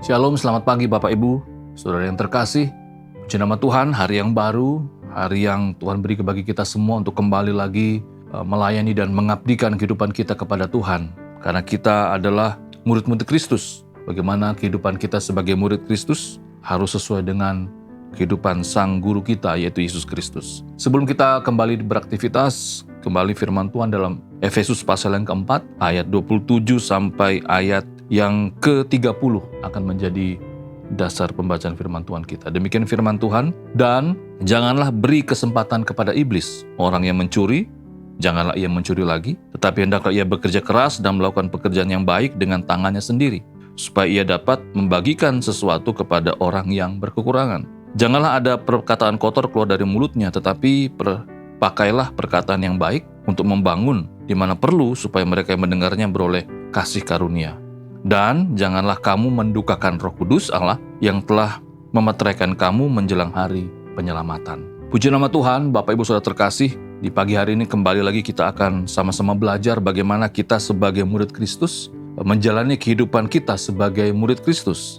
Shalom, selamat pagi Bapak Ibu, Saudara yang terkasih. Puji nama Tuhan, hari yang baru, hari yang Tuhan beri bagi kita semua untuk kembali lagi melayani dan mengabdikan kehidupan kita kepada Tuhan. Karena kita adalah murid-murid Kristus. Bagaimana kehidupan kita sebagai murid Kristus harus sesuai dengan kehidupan Sang Guru kita, yaitu Yesus Kristus. Sebelum kita kembali beraktivitas, kembali firman Tuhan dalam Efesus pasal yang keempat, ayat 27 sampai ayat yang ke-30 akan menjadi dasar pembacaan firman Tuhan kita. Demikian firman Tuhan, dan janganlah beri kesempatan kepada iblis, orang yang mencuri, janganlah ia mencuri lagi, tetapi hendaklah ia bekerja keras dan melakukan pekerjaan yang baik dengan tangannya sendiri, supaya ia dapat membagikan sesuatu kepada orang yang berkekurangan. Janganlah ada perkataan kotor keluar dari mulutnya, tetapi pakailah perkataan yang baik untuk membangun di mana perlu, supaya mereka yang mendengarnya beroleh kasih karunia. Dan janganlah kamu mendukakan Roh Kudus Allah yang telah memeteraikan kamu menjelang hari penyelamatan. Puji nama Tuhan, Bapak Ibu Saudara terkasih, di pagi hari ini kembali lagi kita akan sama-sama belajar bagaimana kita sebagai murid Kristus menjalani kehidupan kita sebagai murid Kristus.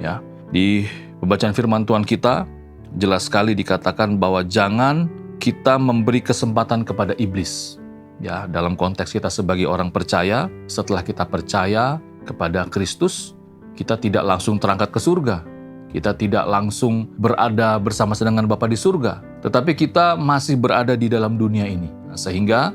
Ya, di pembacaan firman Tuhan kita jelas sekali dikatakan bahwa jangan kita memberi kesempatan kepada iblis. Ya, dalam konteks kita sebagai orang percaya, setelah kita percaya kepada Kristus, kita tidak langsung terangkat ke surga. Kita tidak langsung berada bersama dengan Bapa di surga. Tetapi kita masih berada di dalam dunia ini. Sehingga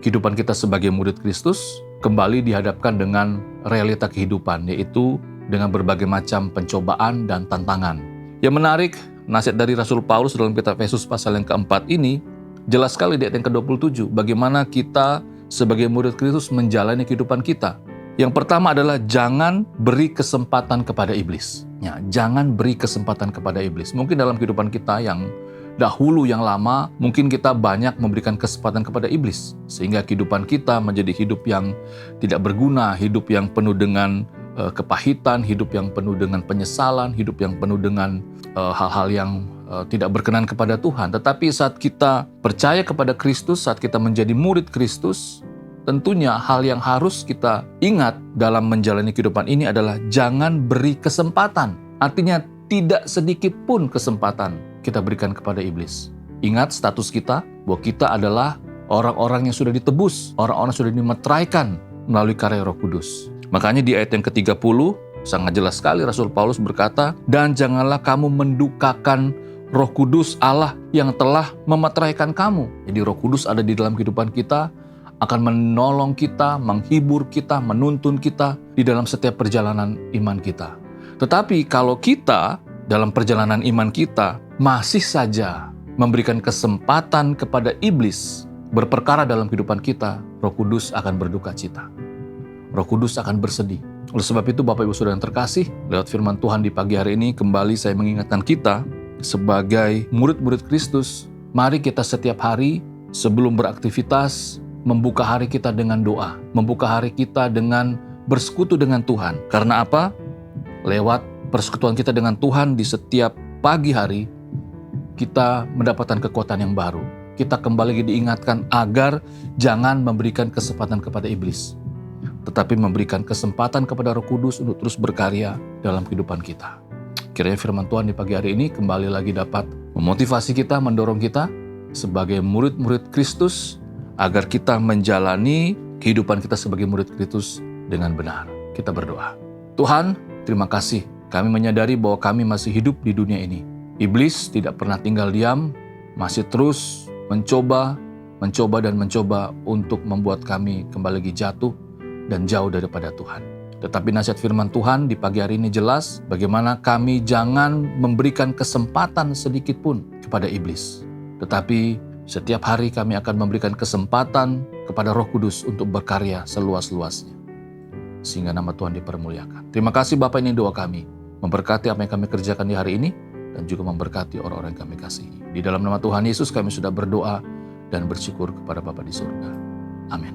kehidupan kita sebagai murid Kristus kembali dihadapkan dengan realita kehidupan, yaitu dengan berbagai macam pencobaan dan tantangan. Yang menarik, nasihat dari Rasul Paulus dalam kitab Efesus pasal yang keempat ini, jelas sekali di ayat yang ke-27, bagaimana kita sebagai murid Kristus menjalani kehidupan kita. Yang pertama adalah jangan beri kesempatan kepada iblis. Ya, jangan beri kesempatan kepada iblis. Mungkin dalam kehidupan kita yang dahulu, yang lama, mungkin kita banyak memberikan kesempatan kepada iblis. Sehingga kehidupan kita menjadi hidup yang tidak berguna, hidup yang penuh dengan kepahitan, hidup yang penuh dengan penyesalan, hidup yang penuh dengan hal-hal yang tidak berkenan kepada Tuhan. Tetapi saat kita percaya kepada Kristus, saat kita menjadi murid Kristus, tentunya hal yang harus kita ingat dalam menjalani kehidupan ini adalah jangan beri kesempatan. Artinya tidak sedikit pun kesempatan kita berikan kepada iblis. Ingat status kita, bahwa kita adalah orang-orang yang sudah ditebus, orang-orang yang sudah dimeteraikan melalui karya Roh Kudus. Makanya di ayat yang ke-30, sangat jelas sekali Rasul Paulus berkata, dan janganlah kamu mendukakan Roh Kudus Allah yang telah memeteraikan kamu. Jadi Roh Kudus ada di dalam kehidupan kita, akan menolong kita, menghibur kita, menuntun kita di dalam setiap perjalanan iman kita. Tetapi kalau kita dalam perjalanan iman kita masih saja memberikan kesempatan kepada iblis berperkara dalam kehidupan kita, Roh Kudus akan berduka cita. Roh Kudus akan bersedih. Oleh sebab itu Bapak Ibu Saudara yang terkasih, lewat firman Tuhan di pagi hari ini kembali saya mengingatkan kita sebagai murid-murid Kristus, mari kita setiap hari sebelum beraktivitas membuka hari kita dengan doa, membuka hari kita dengan bersekutu dengan Tuhan. Karena apa? Lewat persekutuan kita dengan Tuhan di setiap pagi hari, kita mendapatkan kekuatan yang baru. Kita kembali lagi diingatkan agar jangan memberikan kesempatan kepada iblis, tetapi memberikan kesempatan kepada Roh Kudus untuk terus berkarya dalam kehidupan kita. Kiranya firman Tuhan di pagi hari ini kembali lagi dapat memotivasi kita, mendorong kita sebagai murid-murid Kristus, agar kita menjalani kehidupan kita sebagai murid Kristus dengan benar. Kita berdoa. Tuhan, terima kasih. Kami menyadari bahwa kami masih hidup di dunia ini. Iblis tidak pernah tinggal diam, masih terus mencoba untuk membuat kami kembali lagi jatuh dan jauh daripada Tuhan. Tetapi nasihat firman Tuhan di pagi hari ini jelas bagaimana kami jangan memberikan kesempatan sedikit pun kepada iblis. Tetapi setiap hari kami akan memberikan kesempatan kepada Roh Kudus untuk berkarya seluas-luasnya. Sehingga nama Tuhan dipermuliakan. Terima kasih Bapak, ini doa kami. Memberkati apa yang kami kerjakan di hari ini, dan juga memberkati orang-orang yang kami kasihi. Di dalam nama Tuhan Yesus kami sudah berdoa dan bersyukur kepada Bapa di surga. Amin.